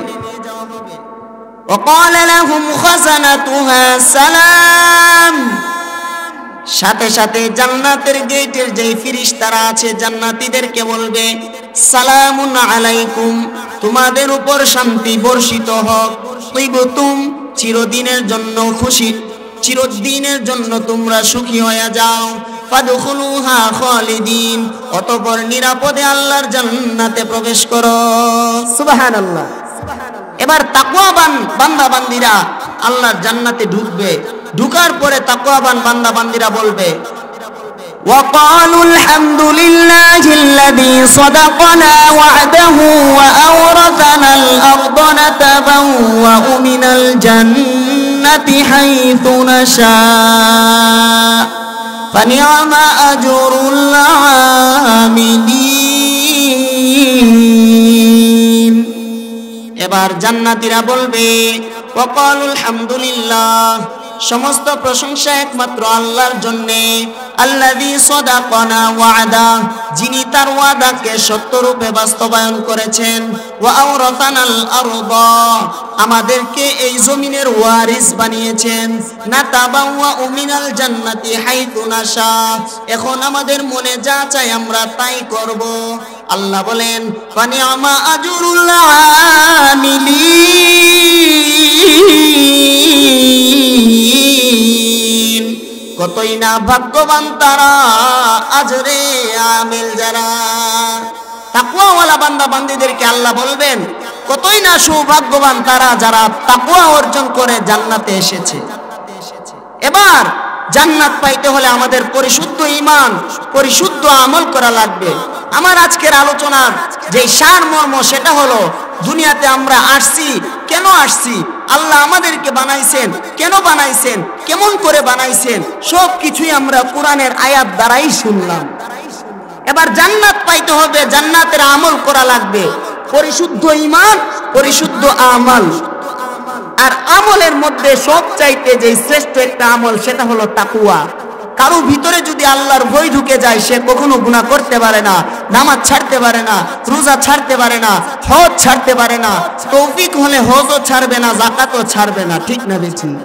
وقال لهم خزنتها سلام, সাথে সাথে জান্নাতের গেটের যেই ফেরেশতারা আছে জান্নাতীদেরকে বলবে, সালামুন আলাইকুম, তোমাদের উপর শান্তি বর্ষিত হোক, তিবতুম, চিরদিনের জন্য খুশি, চিরদিনের জন্য তোমরা সুখী হয়ে যাও, ফাদখুলুহা খালিদিন, অতঃপর নিরাপদে আল্লাহর জান্নাতে প্রবেশ করো। সুবহানাল্লাহ। এবার তাকওয়াবান বান্দা বান্দিরা আল্লাহর জান্নাতে ঢুকবে। ঢুকার পরে তাকওয়াবান বান্দা বান্দিরা বলবে, وقالوا الحمد لله الذي صدقنا وعده وأورثنا الأرض نتبوأ من الجنة حيث نشاء فنعم أجر العاملين। এবার জান্নাতীরা বলবে, ওয়াকালুল হামদুলিল্লাহ, সমস্ত প্রশংসা একমাত্র আল্লাহর জন্যে, আল্লাযী সাদাকানা ওয়াদা, যিনি তার ওয়াদাকে সত্যরূপে বাস্তবায়ন করেছেন, ওয়া আওরাসানাল আরদা, আমাদেরকে এই জমিনের ওয়ারিস বানিয়েছেন, নাতাবাওয়াউ মিনাল জান্নাতি হাইতু নাশা, এখন আমাদের মনে যা চাই আমরা তাই করব। আল্লাহ বলেন, ফানিআমা আজরুল আমিলিন, কতই না ভাগ্যবান তারা, আজরে আমিল যারা। তাকওয়াওয়ালা বান্দা বান্দীদেরকে আল্লাহ বলবেন, কতই না সৌভাগ্যবান তারা যারা তাকওয়া অর্জন করে জান্নাতে এসেছে। এবার জান্নাত পাইতে হলে আমাদের পরিশুদ্ধ ঈমান, পরিশুদ্ধ আমল করা লাগবে। আমার আজকের আলোচনার যে সারমর্ম সেটা হলো, দুনিয়াতে আমরা আসছি, কেন আসছি, আল্লাহ আমাদেরকে বানাইছেন, কেন বানাইছেন, কেমন করে বানাইছেন, সব কিছুই আমরা কোরআনের আয়াত দ্বারাই শুনলাম। এবার জান্নাত পাইতে হবে, জান্নাতের আমল করা লাগবে, পরিশুদ্ধ ঈমান, পরিশুদ্ধ আমল। আর আমলের মধ্যে সবচাইতে যে শ্রেষ্ঠ একটা আমল সেটা হলো তাকওয়া। কারো ভিতরে যদি আল্লাহর ভয় ঢুকে যায়, সে কখনো গুনাহ করতে পারে না, নামাজ ছাড়তে পারে না, রোজা ছাড়তে পারে না, হজ ছাড়তে পারে না, তৌফিক হলে হজও ছাড়বে না, যাকাতও ছাড়বে না, ঠিক না বেঠিক?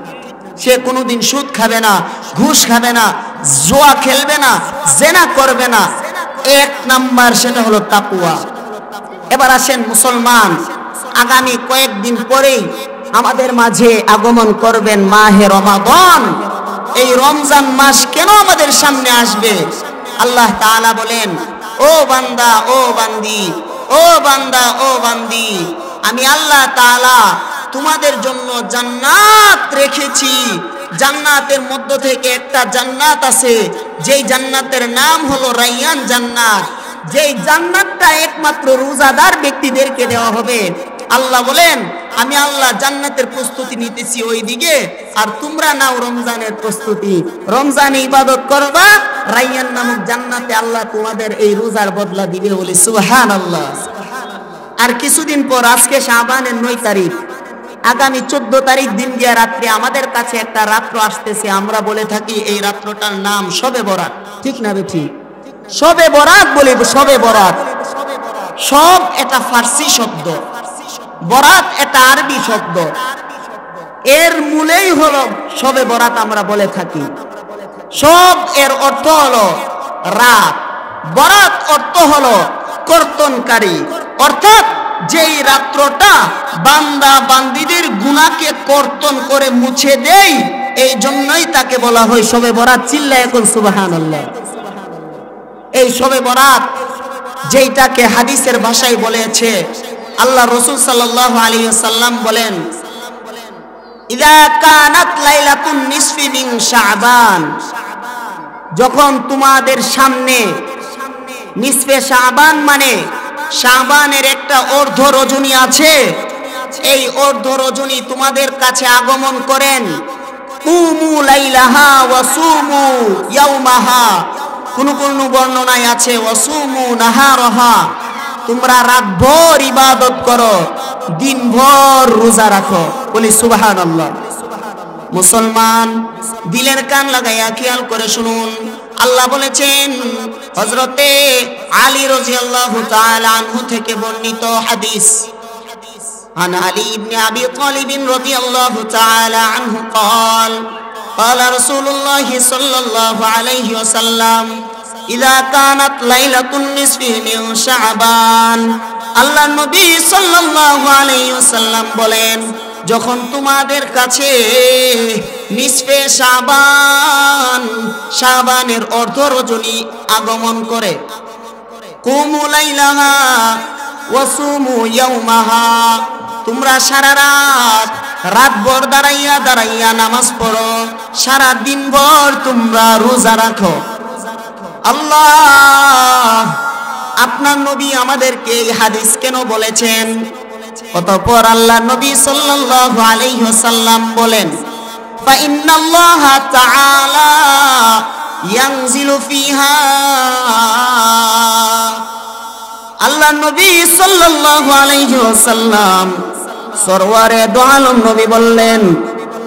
সে কোনোদিন সুদ খাবে না, ঘুষ খাবে না, জুয়া খেলবে না, জেনা করবে না। এক নাম্বার সেটা হলো তাকওয়া। এবার আসেন মুসলমান, আগামী কয়েকদিন পরেই আমাদের মাঝে আগমন করবেন মাহে রমাদান। এই রমজান মাস কেন আমাদের সামনে আসবে? আল্লাহ তাআলা বলেন, ও বান্দা, ও বান্দি, ও বান্দা, ও বান্দি, আমি আল্লাহ তাআলা তোমাদের জন্য জান্নাত রেখেছি। জান্নাতের মধ্য থেকে একটা জান্নাত আছে, যেই জান্নাতের নাম হলো রাইয়ান জান্নাত। যেই জান্নাতটা একমাত্র রোজাদার ব্যক্তিদেরকে দেওয়া হবে। আল্লাহ বলেন, আমি আল্লাহ জান্নাতের প্রস্তুতি নিতেছি ওই দিকে, আর তোমরা নাও রমজানের প্রস্তুতি। রমজানে ইবাদত করবা, রাইয়ান নামক জান্নাতে আল্লাহ তোমাদের এই রোজার বদলা দিবে। বলি সুবহানাল্লাহ। আর কিছুদিন পর, আজকে শাবানের 9 তারিখ, আগামী 14 তারিখ দিন গিয়া রাত্রে আমাদের কাছে একটা রাত্র আসতেছে। আমরা বলে থাকি এই রাত্রটার নাম শবে বরাত, ঠিক না বেঠিক? শবে বরাত বলি, শবে বরাত। সব এটা ফার্সি শব্দ, বরাত এটা আরবি শব্দ। এর মূলেই হলো শবে বরাত আমরা বলে থাকি। সব এর অর্থ হলো রাত, বরাত অর্থ হলো কর্তনকারী, অর্থাৎ যেই রাত্রটা বান্দা বান্দীদের গুনাহকে কর্তন করে মুছে দেয়, এই জন্যই তাকে বলা হয় শবে বরাত। চিল্লায় এখন সুবহানাল্লাহ। এই শবে বরাত যেইটাকে হাদিসের ভাষায় বলেছে, আল্লাহ রাসূল সাল্লাল্লাহু আলাইহি ওয়াসাল্লাম বলেন, ইযা কানাত লাইলাতুন নিসফি মিন শাবান, যখন তোমাদের সামনে নিসফে শাবান মানে শাবানের একটা অর্ধ রজনী আছে, এই অর্ধ রজনী তোমাদের কাছে আগমন করেন, কুমু লাইলাহা ওয়া সুমু ইয়াওমাহা, কোন কোন বর্ণনায় আছে ওয়াসুমু নাহারাহা, তোমরা রাতভর ইবাদত করো, দিনভর রোজা রাখো। বলি সুবহানাল্লাহ। মুসলমান, দিলের কান লাগাইয়া খেয়াল করে শুনুন। আল্লাহ বলেছেন, হযরতে আলী রাদিয়াল্লাহু তাআলা আনহু থেকে বর্ণিত হাদিস, عن علي بن أبي طالب رضي الله تعالى عنه قال قال رسول الله صلى الله عليه وسلم إذا كانت ليلة النصف من شعبان, আল্লাহ নবী সাল্লাল্লাহু আলাইহি ওয়াসাল্লাম বলেন, যখন তোমাদের কাছে নিসফে শাবান, শাবানের অর্ধ রজনী আগমন করে। কুমু লাইলাহা ওয়াসুমু ইয়াউমাহা, তোমরা সারা রাত রাতভর দাঁড়াইয়া দাঁড়াইয়া নামাজ পড়ো, সারা দিনভর তোমরা রোজা রাখো। আল্লাহ আপনার নবী আমাদেরকে এই হাদিস কেন বলেছেন? অতঃপর আল্লাহ নবী সাল্লাল্লাহু আলাইহি ওয়াসাল্লাম বলেন, ফা ইন্নাল্লাহা তাআলা ইয়ানজিলু ফিহা, আল্লাহ নবী সাল্লাল্লাহু আলাইহি ওয়াসাল্লাম সরওয়ারে দো আলম নবী বললেন,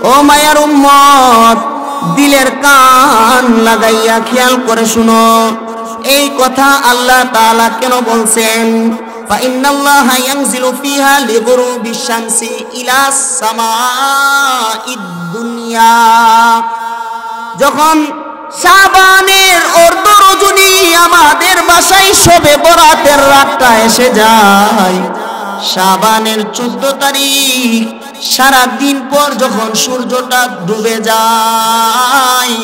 ও মায়ার উম্মত, দিলের কান লাগাইয়া খেয়াল করে শুনো, এই কথা আল্লাহ তাআলা কেন বলছেন? ফা ইন্নাল্লাহা ইয়ানজিলু ফিহা লিগুরুবিশ শামসি ইলা সামাঈদ দুনিয়া, যখন শাবানের অর্ধ রজনী আমাদের বাসায় শবে বরাতের রাতটা এসে যায়, শাবানের 14 তারিখ সারা দিন পর যখন সূর্যটা ডুবে যায়,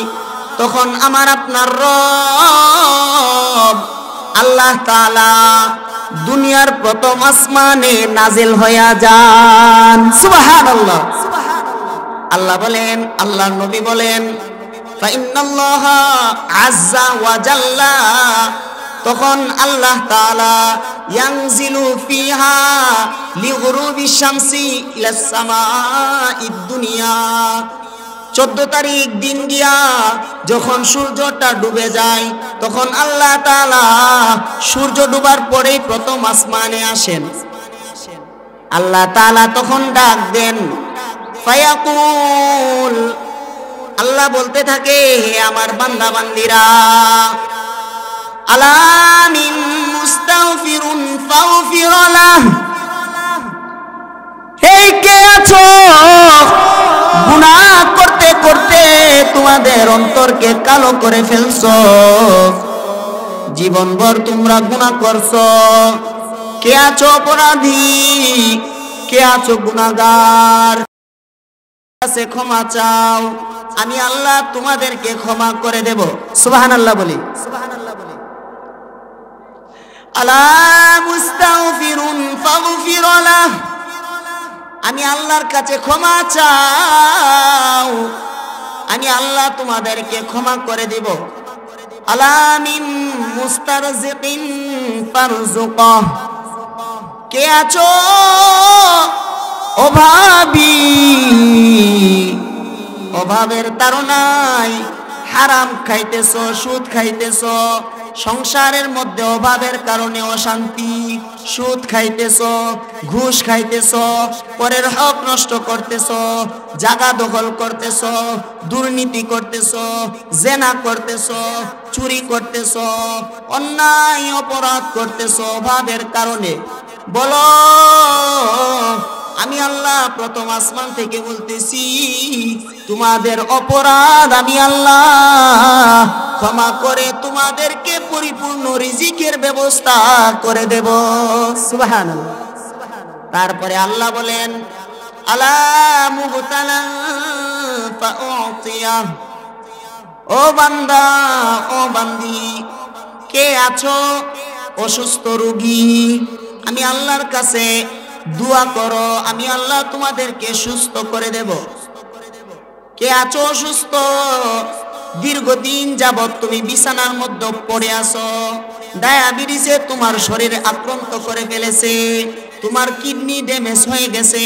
তখন আমার আপনার রব আল্লাহ তাআলা দুনিয়ার প্রথম আসমানে নাজিল হইয়া যান। সুবহানাল্লাহ। আল্লাহ বলেন, আল্লাহর নবী বলেন, ফা ইন্নাল্লাহা আযজা ওয়া জাল্লা, তখন আল্লাহ তাআলা ইয়ানজিলু ফিহা লিগুরুবিশ শামসি ইলাস সামাঈদ দুনিয়া, 14 তারিখ দিন গিয়া যখন সূর্যটা ডুবে যায়, তখন আল্লাহ তাআলা সূর্য ডুবার পরেই প্রথম আসমানে আসেন। আল্লাহ তাআলা তখন ডাক দেন, ফায়াকুল, আল্লাহ বলতে থাকে, হে আমার বান্দা বান্দিরা, আলা মিন মুস্তাগফিরুন ফাগফির লাহ, হে কে আছো গুনাহ করতে করতে তোমাদের অন্তরকে কালো করে ফেলছো, জীবনভর তোমরা গুনাহ করছো, কে আছো অপরাধী, কে আছো গুনাহগার, কাছে ক্ষমা চাও, আমি আল্লাহ তোমাদেরকে ক্ষমা করে দেব। সুবহানাল্লাহ বলি। আলা মুস্তাগফিরুন ফাগফির লাহ, আমি আল্লাহর কাছে ক্ষমা চাও, আমি আল্লাহ তোমাদেরকে ক্ষমা করে দেব। আলা মিন মুস্তারজিকিন ফারজুকাহ, কে আছো অভাবী, অভাবের তাড়নায় হারাম খাইতেছো, সুদ খাইতেছো, সংসারের মধ্যে অভাবের কারণে অশান্তি, সুদ খাইতেছো, ঘুষ খাইতেছো, পরের হক নষ্ট করতেছো, জায়গা দখল করতেছো, দুর্নীতি করতেছো, জেনা করতেছো, চুরি করতেছো, অন্যায় অপরাধ করতেছো অভাবের কারণে, বলো আমি আল্লাহ প্রথম আসমান থেকে বলতেছি, তোমাদের অপরাধ আমি আল্লাহ ক্ষমা করে তোমাদেরকে পরিপূর্ণ রিজিকের ব্যবস্থা করে দেব। সুবহানাল্লাহ। তারপরে আল্লাহ বলেন, আলা মুবতালান ফাউতিয়া, ও বান্দা ও বান্দি, কে আছো অসুস্থ রোগী, আমি আল্লাহর কাছে দোয়া করো, আমি আল্লাহ তোমাদেরকে সুস্থ করে দেব। কে আছো অসুস্থ, দীর্ঘদিন যাবত তুমি বিছানার মধ্যে পড়ে আছো, ডায়াবেটিসে তোমার শরীরে আক্রান্ত করে ফেলেছে, তোমার কিডনি ড্যামেজ হয়ে গেছে,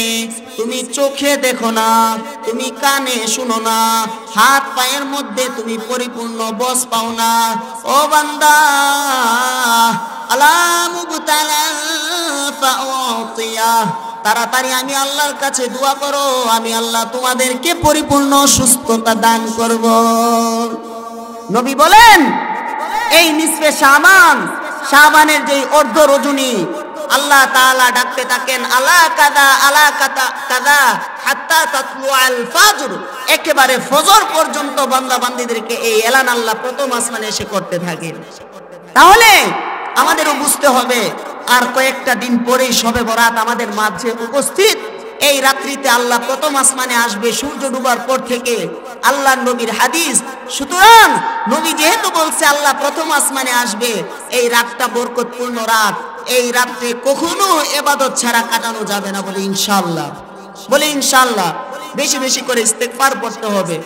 তুমি চোখে দেখো না, তুমি কানে শুনো না, হাত পায়ের মধ্যে তুমি পরিপূর্ণ বস পাও না, ও বান্দা আলা মুবতালান ফাউতিয়া, তাড়াতাড়ি আমি আল্লাহর কাছে দোয়া করো, আমি আল্লাহ তোমাদেরকে পরিপূর্ণ সুস্থতা দান করব। নবী বলেন, এই নিসফে শাবান, শাবানের যে অর্ধ রজনী, আল্লাহ তাআলা ডাকতে থাকেন, আলা কাদা আলা কাদা কাদা হাত্তা তাতলু আল ফাজর, একেবারে ফজর পর্যন্ত বান্দা বান্দীদেরকে এই এলান আল্লাহ প্রথম আসমানে এসে করতে থাকেন। তাহলে আমাদেরও বুঝতে হবে, আর কয়েকটা দিন পরেই শবে বরাত আমাদের মাঝে উপস্থিত। এই রাত্রিতে আল্লাহ প্রথম আসমানে আসবে, সূর্য ডুবার পর থেকে আল্লাহর নবীর হাদিস। সুতরাং নবী যেহেতু বলছে আল্লাহ প্রথম আসমানে আসবে, এই রাতটা বরকতপূর্ণ রাত, এই রাতে কখনো ইবাদত ছাড়া কাটানো যাবে না। বলে ইনশাআল্লাহ, বলে ইনশাআল্লাহ। বেশি বেশি করে ইস্তেগফার পড়তে হবে।